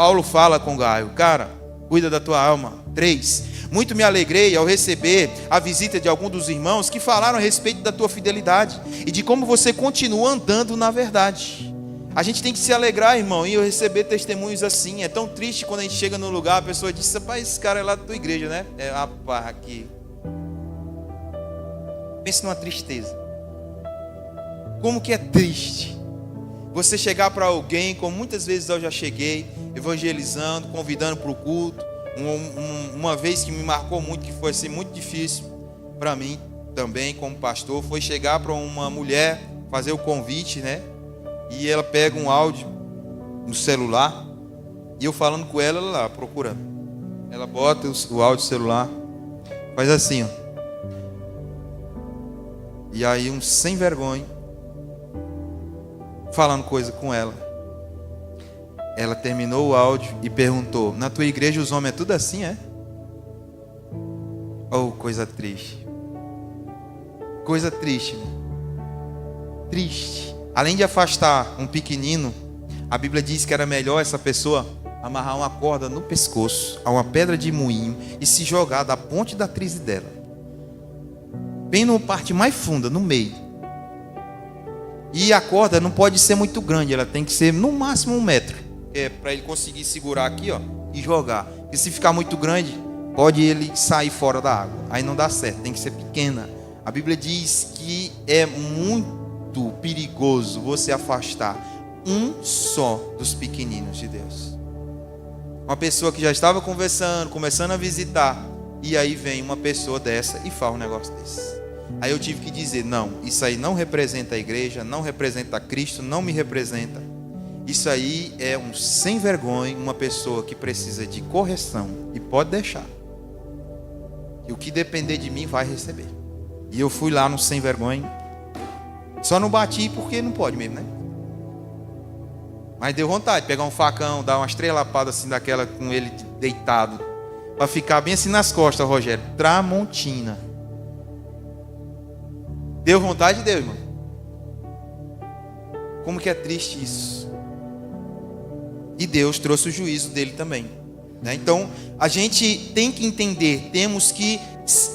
Paulo fala com Gaio: cara, cuida da tua alma. 3, muito me alegrei ao receber a visita de alguns dos irmãos que falaram a respeito da tua fidelidade e de como você continua andando na verdade. A gente tem que se alegrar, irmão, e eu receber testemunhos assim. É tão triste quando a gente chega num lugar, a pessoa diz: rapaz, esse cara é lá da tua igreja, né? É, rapaz, aqui. Pense numa tristeza. Como que é triste você chegar para alguém, como muitas vezes eu já cheguei, evangelizando, convidando para o culto. Uma vez que me marcou muito, que foi assim, muito difícil para mim também como pastor, foi chegar para uma mulher, fazer o convite, né? E ela pega um áudio no celular, e eu falando com ela, ela lá, procurando. Ela bota o áudio no celular, faz assim, ó. E aí um sem vergonha, falando coisa com ela. Ela terminou o áudio e perguntou: na tua igreja os homens é tudo assim, é? Oh, coisa triste. Coisa triste, irmão. Triste. Além de afastar um pequenino, a Bíblia diz que era melhor essa pessoa amarrar uma corda no pescoço, a uma pedra de moinho, e se jogar da ponte da crise dela, bem na parte mais funda, no meio. E a corda não pode ser muito grande, ela tem que ser no máximo 1 metro. É para ele conseguir segurar aqui, ó, e jogar. Porque se ficar muito grande, pode ele sair fora da água. Aí não dá certo, tem que ser pequena. A Bíblia diz que é muito perigoso você afastar um só dos pequeninos de Deus. Uma pessoa que já estava conversando, começando a visitar, e aí vem uma pessoa dessa e faz um negócio desse. Aí eu tive que dizer: não, isso aí não representa a igreja, não representa Cristo, não me representa. Isso aí é um sem vergonha, uma pessoa que precisa de correção, e pode deixar. E o que depender de mim vai receber. E eu fui lá no sem vergonha, só não bati porque não pode mesmo, né? Mas deu vontade de pegar um facão, dar umas 3 lapadas assim daquela com ele deitado, para ficar bem assim nas costas, Rogério. Tramontina. Deu vontade, deu, irmão. Como que é triste isso. E Deus trouxe o juízo dele também, né? Então, a gente tem que entender, temos que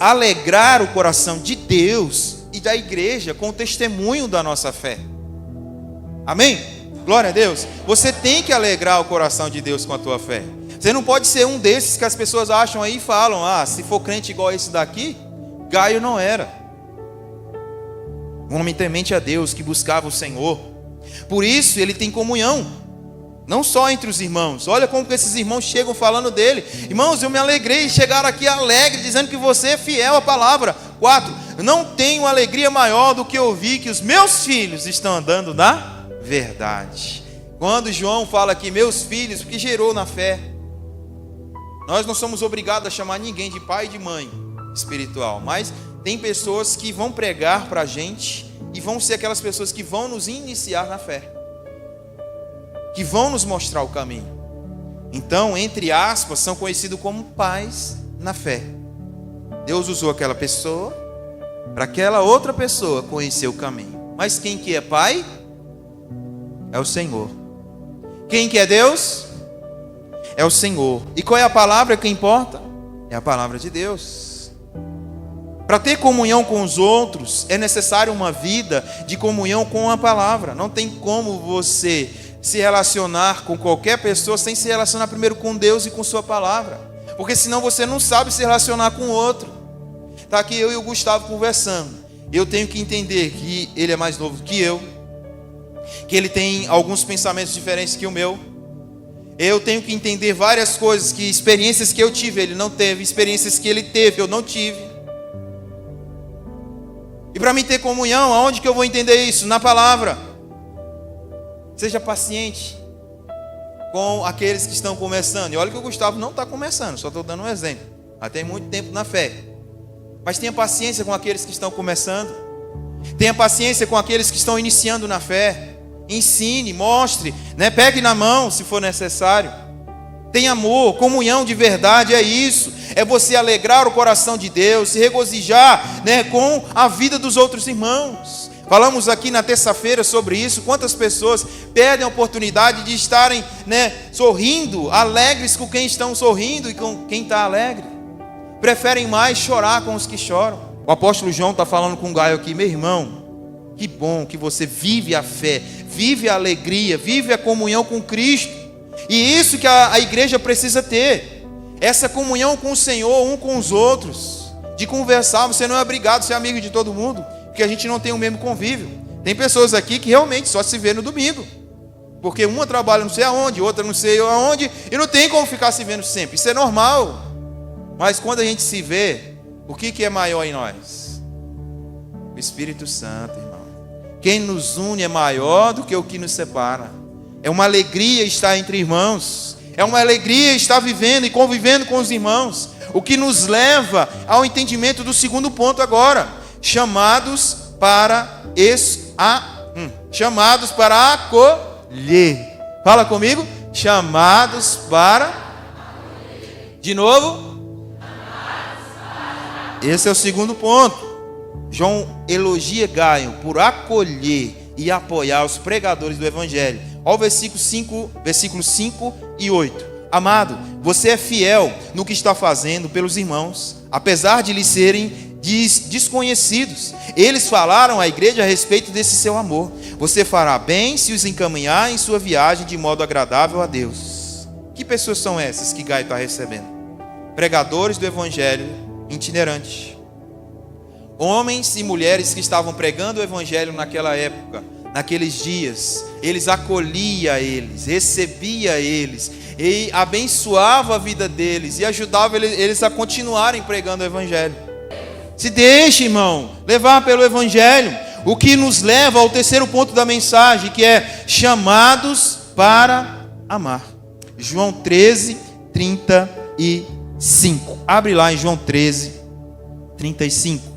alegrar o coração de Deus e da igreja com o testemunho da nossa fé. Amém? Glória a Deus. Você tem que alegrar o coração de Deus com a tua fé. Você não pode ser um desses que as pessoas acham aí e falam: ah, se for crente igual esse daqui, Gaio não era. Um homem temente a Deus, que buscava o Senhor. Por isso ele tem comunhão, não só entre os irmãos. Olha como que esses irmãos chegam falando dele: irmãos, eu me alegrei, chegaram aqui alegre, dizendo que você é fiel à palavra. 4, não tenho alegria maior do que ouvir que os meus filhos estão andando na verdade. Quando João fala aqui meus filhos, porque gerou na fé. Nós não somos obrigados a chamar ninguém de pai e de mãe espiritual, mas tem pessoas que vão pregar para a gente e vão ser aquelas pessoas que vão nos iniciar na fé, que vão nos mostrar o caminho. Então, entre aspas, são conhecidos como pais na fé. Deus usou aquela pessoa para aquela outra pessoa conhecer o caminho. Mas quem que é pai? É o Senhor. Quem que é Deus? É o Senhor. E qual é a palavra que importa? É a palavra de Deus. Para ter comunhão com os outros, é necessário uma vida de comunhão com a palavra. Não tem como você se relacionar com qualquer pessoa sem se relacionar primeiro com Deus e com sua palavra. Porque senão você não sabe se relacionar com o outro. Está aqui eu e o Gustavo conversando. Eu tenho que entender que ele é mais novo que eu, que ele tem alguns pensamentos diferentes que o meu. Eu tenho que entender várias coisas, que experiências que eu tive, ele não teve, experiências que ele teve, eu não tive. E para mim ter comunhão, aonde que eu vou entender isso? Na palavra. Seja paciente com aqueles que estão começando. E olha que o Gustavo não está começando, só estou dando um exemplo. Já tem muito tempo na fé. Mas tenha paciência com aqueles que estão começando. Tenha paciência com aqueles que estão iniciando na fé. Ensine, mostre, né? Pegue na mão se for necessário. Tenha amor, comunhão de verdade, é isso. É você alegrar o coração de Deus, se regozijar, né, com a vida dos outros irmãos. Falamos aqui na terça-feira sobre isso. Quantas pessoas perdem a oportunidade de estarem, sorrindo, alegres com quem estão sorrindo e com quem está alegre. Preferem mais chorar com os que choram. O apóstolo João está falando com Gaio aqui: meu irmão, que bom que você vive a fé, vive a alegria, vive a comunhão com Cristo. E isso que a igreja precisa ter. Essa comunhão com o Senhor, um com os outros. De conversar. Você não é obrigado a ser amigo de todo mundo, porque a gente não tem o mesmo convívio. Tem pessoas aqui que realmente só se vê no domingo, porque uma trabalha não sei aonde, outra não sei aonde, e não tem como ficar se vendo sempre. Isso é normal. Mas quando a gente se vê, o que é maior em nós? O Espírito Santo, irmão. Quem nos une é maior do que o que nos separa. É uma alegria estar entre irmãos. É uma alegria estar vivendo e convivendo com os irmãos. O que nos leva ao entendimento do segundo ponto agora. Chamados para acolher. Fala comigo. Chamados para... De novo. Esse é o segundo ponto. João elogia Gaio por acolher e apoiar os pregadores do Evangelho. Olha o versículos 5 e 8. Amado, você é fiel no que está fazendo pelos irmãos, apesar de lhes serem desconhecidos. Eles falaram à igreja a respeito desse seu amor. Você fará bem se os encaminhar em sua viagem de modo agradável a Deus. Que pessoas são essas que Gaio está recebendo? Pregadores do Evangelho itinerantes. Homens e mulheres que estavam pregando o Evangelho naquela época, naqueles dias. Eles acolhiam eles, recebia eles, e abençoava a vida deles, e ajudava eles a continuarem pregando o Evangelho. Se deixe, irmão, levar pelo Evangelho, o que nos leva ao terceiro ponto da mensagem, que é chamados para amar. João 13, 35. Abre lá em João 13, 35,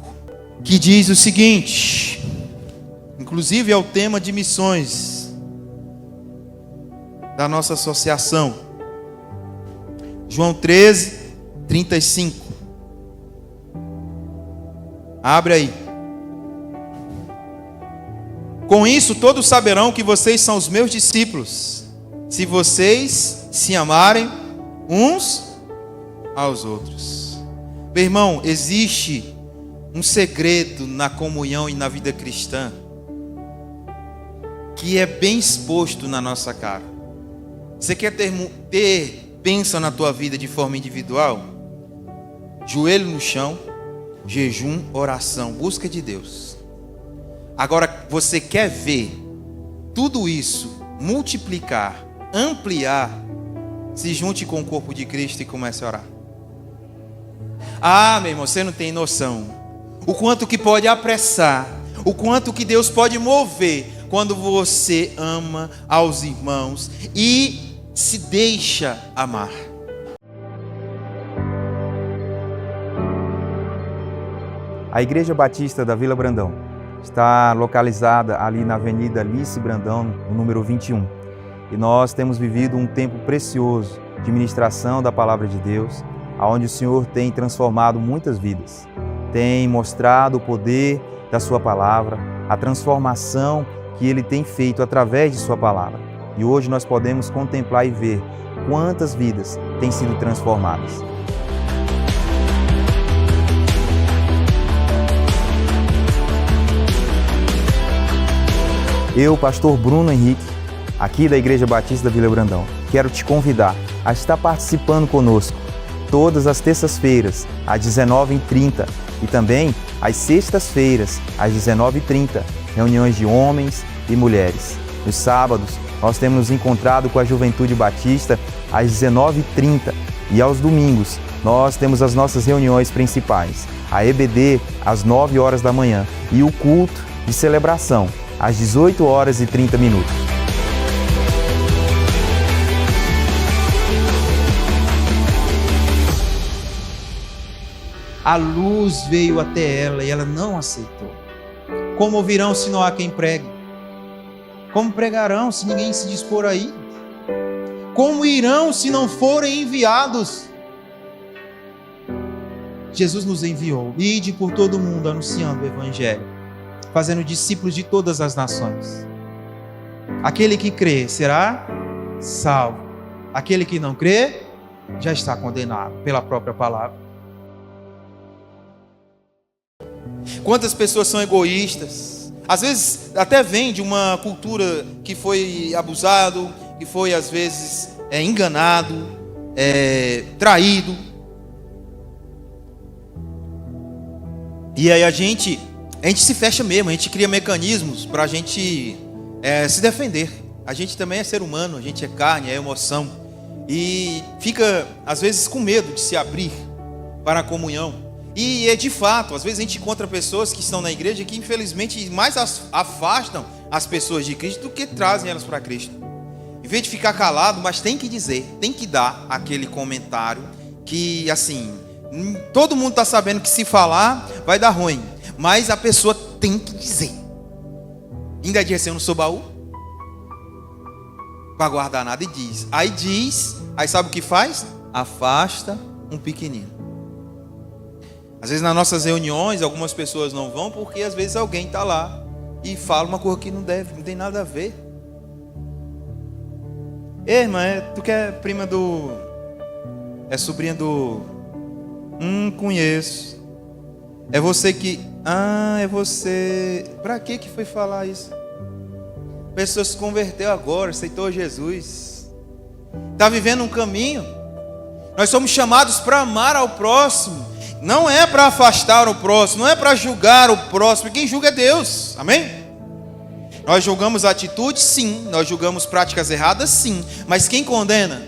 que diz o seguinte, inclusive é o tema de missões da nossa associação. João 13, 35. Abre aí. Com isso todos saberão que vocês são os meus discípulos, se vocês se amarem uns aos outros. Meu irmão, existe um segredo na comunhão e na vida cristã que é bem exposto na nossa cara. Você quer ter bênção na tua vida de forma individual? Joelho no chão, jejum, oração, busca de Deus. Agora, você quer ver tudo isso multiplicar, ampliar? Se junte com o corpo de Cristo e comece a orar. Ah, meu irmão, você não tem noção o quanto que pode apressar, o quanto que Deus pode mover quando você ama aos irmãos e se deixa amar. A Igreja Batista da Vila Brandão está localizada ali na Avenida Alice Brandão, no número 21. E nós temos vivido um tempo precioso de ministração da Palavra de Deus, onde o Senhor tem transformado muitas vidas. Tem mostrado o poder da sua palavra, a transformação que Ele tem feito através de sua palavra. E hoje nós podemos contemplar e ver quantas vidas têm sido transformadas. Eu, pastor Bruno Henrique, aqui da Igreja Batista da Vila Brandão, quero te convidar a estar participando conosco todas as terças-feiras, às 19h30 e também às sextas-feiras, às 19h30, reuniões de homens e mulheres. Nos sábados, nós temos nos encontrado com a Juventude Batista às 19h30 e aos domingos, nós temos as nossas reuniões principais, a EBD às 9 horas da manhã e o culto de celebração às 18h30. A luz veio até ela e ela não aceitou. Como ouvirão se não há quem pregue? Como pregarão se ninguém se dispor aí? Como irão se não forem enviados? Jesus nos enviou. Ide por todo o mundo anunciando o Evangelho. fazendo discípulos de todas as nações. Aquele que crê será salvo. Aquele que não crê já está condenado pela própria palavra. Quantas pessoas são egoístas? Às vezes até vem de uma cultura que foi abusado, que foi às vezes enganado, traído. E aí a gente se fecha mesmo, a gente cria mecanismos para a gente se defender. A gente também é ser humano, a gente é carne, é emoção. E fica, às vezes, com medo de se abrir para a comunhão. E de fato, às vezes a gente encontra pessoas que estão na igreja que, infelizmente, mais afastam as pessoas de Cristo do que trazem elas para Cristo. Em vez de ficar calado, mas tem que dizer, tem que dar aquele comentário que, assim, todo mundo está sabendo que se falar vai dar ruim, mas a pessoa tem que dizer. Ainda diz, eu não sou baú para guardar nada, e diz. Aí sabe o que faz? Afasta um pequenino. Às vezes nas nossas reuniões, algumas pessoas não vão porque às vezes alguém está lá e fala uma coisa que não tem nada a ver. Ei, irmã, tu que é prima do... é sobrinha do... conheço. É você que... é você... Pra que foi falar isso? A pessoa se converteu agora, aceitou Jesus. Está vivendo um caminho. Nós somos chamados para amar ao próximo. Não é para afastar o próximo, não é para julgar o próximo. Quem julga é Deus, amém? Nós julgamos atitudes, sim. Nós julgamos práticas erradas, sim. Mas quem condena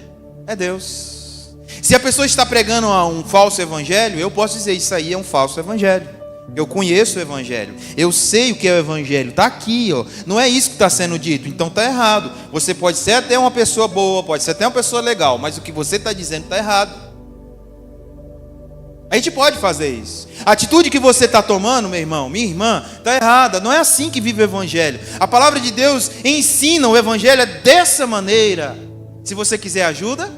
é Deus. Se a pessoa está pregando um falso evangelho, eu posso dizer, isso aí é um falso evangelho. Eu conheço o evangelho, eu sei o que é o evangelho, está aqui, ó. Não é isso que está sendo dito, então está errado. Você pode ser até uma pessoa boa, pode ser até uma pessoa legal, mas o que você está dizendo está errado. A gente pode fazer isso. A atitude que você está tomando, meu irmão, minha irmã, está errada. Não é assim que vive o evangelho. A palavra de Deus ensina o evangelho dessa maneira. Se você quiser ajuda,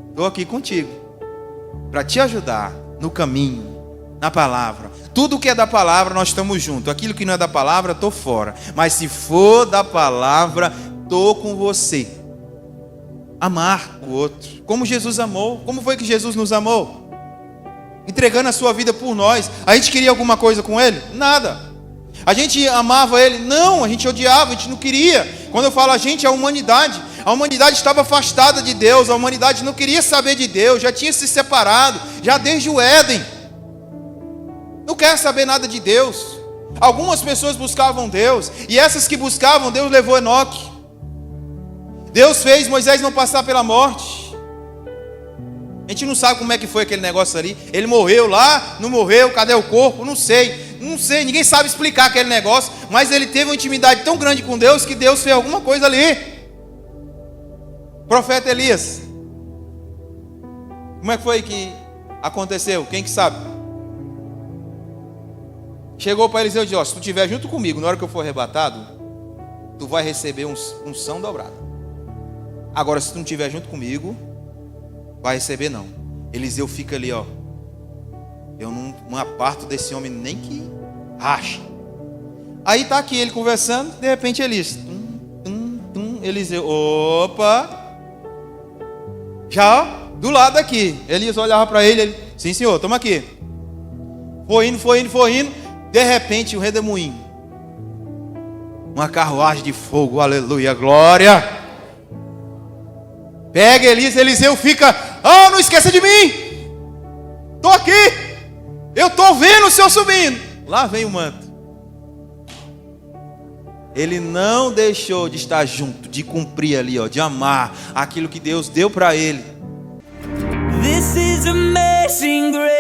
estou aqui contigo para te ajudar no caminho, na palavra. Tudo que é da palavra, nós estamos juntos. Aquilo que não é da palavra, estou fora. Mas se for da palavra, estou com você. Amar o outro, como Jesus amou. Como foi que Jesus nos amou? Entregando a sua vida por nós. A gente queria alguma coisa com ele? Nada. A gente amava ele? Não, a gente odiava, a gente não queria. Quando eu falo a gente, é a humanidade. A humanidade estava afastada de Deus, a humanidade não queria saber de Deus, já tinha se separado, já desde o Éden. Não quer saber nada de Deus. Algumas pessoas buscavam Deus, e essas que buscavam, Deus levou Enoque. Deus fez Moisés não passar pela morte. A gente não sabe como é que foi aquele negócio ali. Ele morreu lá, não morreu, cadê o corpo? Não sei, ninguém sabe explicar aquele negócio. Mas ele teve uma intimidade tão grande com Deus que Deus fez alguma coisa ali. Profeta Elias, como é que foi que aconteceu? Quem que sabe? Chegou para Eliseu e disse, se tu estiver junto comigo, na hora que eu for arrebatado, tu vai receber unção dobrada. Agora, se tu não estiver junto comigo, vai receber não. Eliseu fica ali, eu não aparto desse homem nem que rache. Aí está aqui ele conversando, de repente Elias, Eliseu, opa, já do lado aqui. Elias olhava para ele, sim senhor, toma aqui. Foi indo, de repente um redemoinho, uma carruagem de fogo, aleluia, glória. Pega Elias, Eliseu fica, não esqueça de mim, estou aqui, eu estou vendo o senhor subindo. Lá vem o manto. Ele não deixou de estar junto, de cumprir ali, de amar aquilo que Deus deu para ele. This is amazing grace.